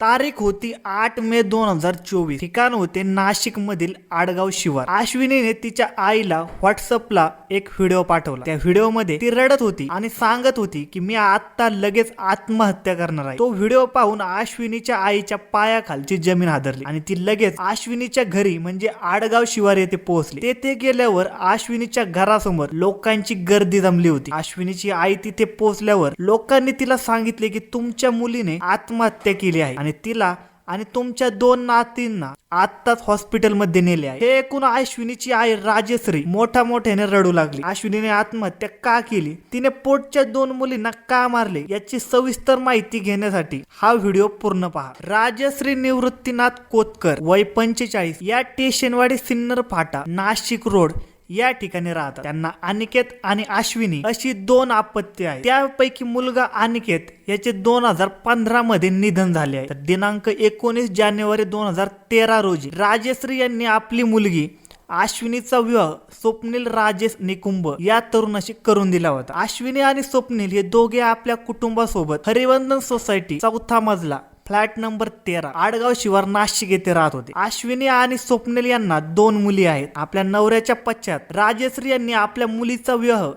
तारीख होती 8 मे 2024. ठिकाण होते नाशिक मधील आडगाव शिवार. अश्विनीने तिच्या आईला व्हॉट्सअपला एक व्हिडिओ पाठवला. त्या व्हिडिओ मध्ये ती रडत होती आणि सांगत होती की मी आता लगेच आत्महत्या करणार आहे. तो व्हिडिओ पाहून अश्विनीच्या आईच्या पायाखालची जमीन हादरली आणि ती लगेच अश्विनीच्या घरी म्हणजे आडगाव शिवार येथे पोहोचली. तेथे गेल्यावर अश्विनीच्या घरासमोर लोकांची गर्दी जमली होती. अश्विनीची आई तिथे पोहोचल्यावर लोकांनी तिला सांगितले की तुमच्या मुलीने आत्महत्या केली आहे आणि तिला आणि तुमच्या 2 नातींना आत्ताच हॉस्पिटलमध्ये नेले आहे. हे ऐकून अश्विनीची आई राजश्री मोठ्याने रडू लागली. अश्विनीने आत्महत्या का केली, तिने पोटच्या 2 मुलींना का मारले, याची सविस्तर माहिती घेण्यासाठी हा व्हिडिओ पूर्ण पहा. राजश्री निवृत्तीनाथ कोतकर, वय 45, या टेशनवाडी सिन्नर फाटा नाशिक रोड या ठिकाणी राहतात. त्यांना अनिकेत आणि अश्विनी अशी 2 अपत्ये आहेत. त्यापैकी मुलगा अनिकेत याचे 2015 मध्ये निधन झाले आहे. तर दिनांक 19 जानेवारी 2013 रोजी राजश्री यांनी आपली मुलगी अश्विनीचा विवाह स्वप्नील राजेश निकुंभ या तरुणाशी करून दिला होता. अश्विनी आणि स्वप्नील हे दोघे आपल्या कुटुंबासोबत हरिवंदन सोसायटी 4था मजला फ्लॅट नंबर 13 आडगाव शिवार नाशिक येथे राहत होते. अश्विनी आणि स्वप्नील यांना 2 मुली आहेत. आपल्या नवऱ्याच्या पश्चात राजश्री यांनी आपल्या मुलीचा विवाह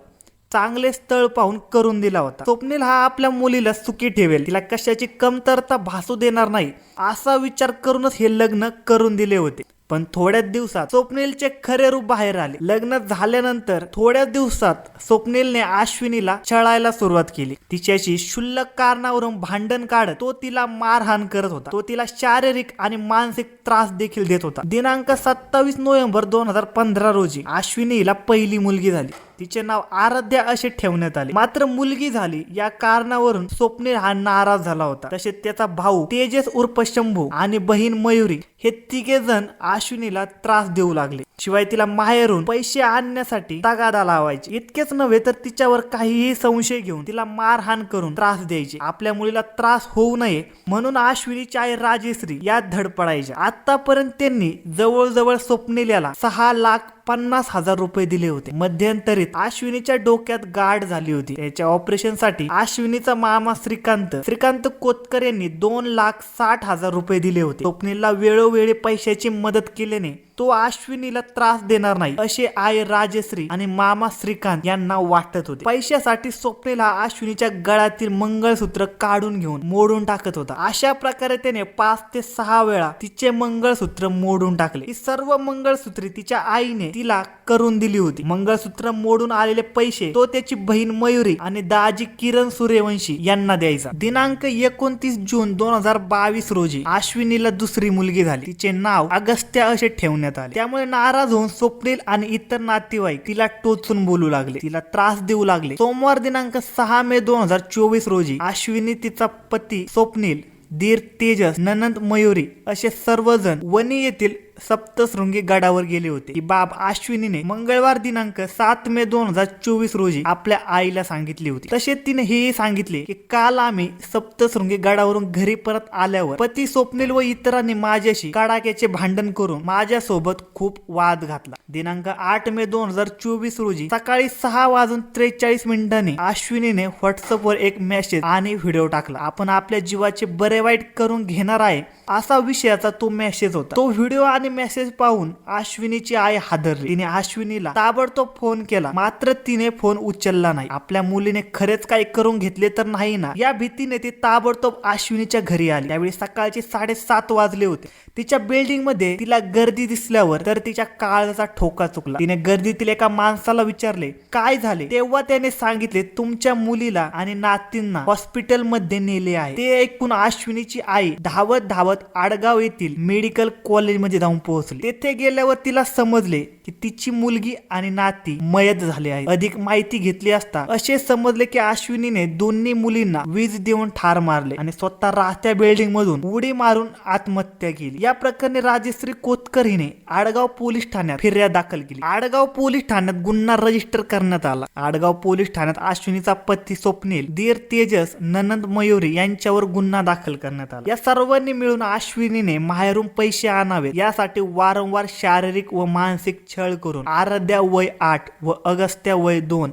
चांगले स्थळ पाहून करून दिला होता. स्वप्नील हा आपल्या मुलीला सुखी ठेवेल, तिला कशाची कमतरता भासू देणार नाही असा विचार करूनच हे लग्न करून दिले होते. पण थोड्याच दिवसात स्वप्नीलचे खरे रूप बाहेर आले. लग्न झाल्यानंतर थोड्याच दिवसात स्वप्नीलने अश्विनीला छळायला सुरुवात केली. तिच्याशी क्षुल्लक कारणावरून भांडण काढत तो तिला मारहाण करत होता. तो तिला शारीरिक आणि मानसिक त्रास देखील देत होता. दिनांक 27 नोव्हेंबर 2015 रोजी अश्विनीला पहिली मुलगी झाली. तिचे नाव आराध्या असे ठेवण्यात आले. मात्र मुलगी झाली या कारणावरून स्वप्नील हा नाराज झाला होता. तसेच त्याचा भाऊ तेजस उर्फ शंभू आणि बहीण मयुरी हे 3 जण अश्विनीला त्रास देऊ लागले. शिवाय तिला माहेरून पैसे आणण्यासाठी तगादा लावायचे. इतकेच नव्हे तर तिच्यावर काहीही संशय घेऊन तिला मारहाण करून त्रास द्यायचे. आपल्या मुलीला त्रास होऊ नये म्हणून अश्विनीची आई राजश्री यात धडपडायच्या. आतापर्यंत त्यांनी जवळजवळ स्वप्नीलला 6,50,000 रुपये दिले होते. मध्यंतरीत अश्विनीच्या डोक्यात गाठ झाली होती. त्याच्या ऑपरेशन साठी अश्विनीचा मामा श्रीकांत कोतकर यांनी 2,60,000 रुपये दिले होते. स्वप्नीलला वेळोवेळी पैशाची मदत केल्याने तो अश्विनीला त्रास देणार नाही असे आई राजश्री आणि मामा श्रीकांत यांना वाटत होते. पैशासाठी स्वप्नील हा अश्विनीच्या गळ्यातील मंगळसूत्र काढून घेऊन मोडून टाकत होता. अशा प्रकारे त्याने 5 ते 6 वेळा तिचे मंगळसूत्र मोडून टाकले. ही सर्व मंगळसूत्रे तिच्या आईने तिला करून दिली होती. मंगळसूत्र मोडून आलेले पैसे तो त्याची बहीण मयुरी आणि दाजी किरण सूर्यवंशी यांना द्यायचा. दिनांक 29 जून 2022 रोजी अश्विनीला दुसरी मुलगी झाली. तिचे नाव अगस्त्या असे ठेवण्यात आले. त्यामुळे नाराज होऊन स्वप्नील आणि इतर नातेवाईक तिला टोचून बोलू लागले, तिला त्रास देऊ लागले. सोमवार दिनांक 6 मे 2024 रोजी अश्विनी, तिचा पती स्वप्नील, दीर तेजस, ननंद मयुरी असे सर्वजण वणी येथील सप्तशृंगी गडावर गेले होते. ही बाब अश्विनीने मंगळवार दिनांक 7 मे 2024 रोजी आपल्या आईला सांगितली होती. तसेच तिने हेही सांगितले की काल आम्ही सप्तशृंगी गडावरून घरी परत आल्यावर पती स्वप्नील व इतरांनी माझ्याशी कडाक्याचे भांडण करून माझ्यासोबत खूप वाद घातला. दिनांक 8 मे 2024 रोजी सकाळी 6:43 अश्विनीने व्हॉट्सअपवर एक मेसेज आणि व्हिडिओ टाकला. आपण आपल्या जीवाचे बरे वाईट करून घेणार आहे असा विषयाचा तो मेसेज होता. तो व्हिडिओ आणि मेसेज पाहून अश्विनीची आई हादरली. तिने अश्विनीला ताबडतोब फोन केला, मात्र तिने फोन उचलला नाही. आपल्या मुलीने खरेच काही करून घेतले तर नाही ना या भीतीने ती ताबडतोब अश्विनीच्या घरी आली. त्यावेळी सकाळचे 7:30 वाजले होते. तिच्या बिल्डिंग मध्ये तिला गर्दी दिसल्यावर तर तिच्या काळजाचा ठोका चुकला. तिने गर्दीतील एका माणसाला विचारले काय झाले. तेव्हा त्याने सांगितले तुमच्या मुलीला आणि नातींना हॉस्पिटल मध्ये नेले आहे. ते ऐकून अश्विनीची आई धावत आडगाव येथील मेडिकल कॉलेज मध्ये जाऊन पोहोचली. तेथे गेल्यावर तिला समजले की तिची मुलगी आणि नाती मयत झाले आहेत. अधिक माहिती घेतली असता असे समजले की अश्विनीने दोन्ही मुलींना वीज देऊन ठार मारले आणि स्वतः राहत्या बिल्डिंग मधून उडी मारून आत्महत्या केली. या प्रकरणी राजश्री कोतकर हिने आडगाव पोलीस ठाण्यात फिर्याद दाखल केली. आडगाव पोलीस ठाण्यात गुन्हा रजिस्टर करण्यात आला. आडगाव पोलीस ठाण्यात अश्विनीचा पती स्वप्नील, दीर तेजस, ननंद मयुरी यांच्यावर गुन्हा दाखल करण्यात आला. या सर्वांनी मिळून अश्विनीने माहेरून पैसे आणावे यासाठी वारंवार शारीरिक व मानसिक छळ करून आराध्या वय 8 व अगस्त्या वय 2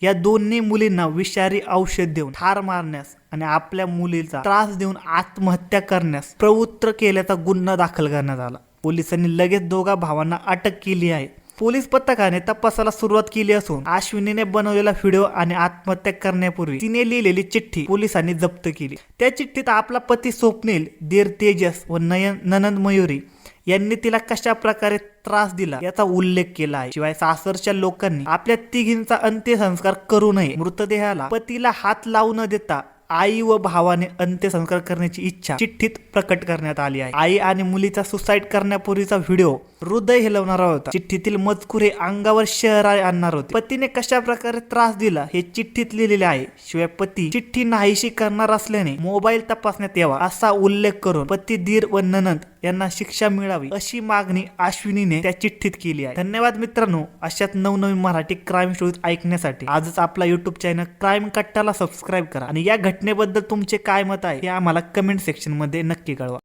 या दोन्ही मुलींना विषारी औषध देऊन ठार मारण्यास आणि आपल्या मुलीचा त्रास देऊन आत्महत्या करण्यास प्रवृत्त केल्याचा गुन्हा दाखल करण्यात आला. पोलिसांनी लगेच दोघा भावांना अटक केली आहे. पोलीस पथकाने तपासाला सुरुवात केली असून अश्विनीने बनवलेला व्हिडिओ आणि आत्महत्या करण्यापूर्वी तिने लिहिलेली चिठ्ठी पोलिसांनी जप्त केली. त्या चिठ्ठीत आपला पती स्वप्नील, दीर तेजस व ननंद मयुरी यांनी तिला कशा प्रकारे त्रास दिला याचा उल्लेख केला आहे. शिवाय सासरच्या लोकांनी आपल्या तिघींचा अंत्यसंस्कार करू नये, मृतदेहाला पतीला हात लावू न देता आई व भावाने अंत्यसंस्कार करण्याची इच्छा चिठ्ठीत प्रकट करण्यात आली आहे. आई आणि मुलीचा सुसाईड करण्यापूर्वीचा व्हिडिओ हृदय हेलवणारा होता. चिठ्ठीतील मजकूर हे अंगावर शहराळे आणणार होते. पतीने कशा प्रकारे त्रास दिला हे चिठ्ठीत लिहिलेले आहे. शिवाय पती चिठ्ठी नाहीशी करणार असल्याने मोबाईल तपासण्यात यावा असा उल्लेख करून पती, दीर व ननंद यांना शिक्षा मिळावी अशी मागणी अश्विनीने त्या चिठ्ठीत केली आहे. धन्यवाद मित्रांनो. अशाच नवनवीन मराठी क्राईम स्टोरीज ऐकण्यासाठी आजच आपला युट्यूब चॅनल क्राईम कट्टाला सबस्क्राईब करा आणि या घटनेबद्दल तुमचे काय मत आहे हे आम्हाला कमेंट सेक्शन मध्ये नक्की कळवा.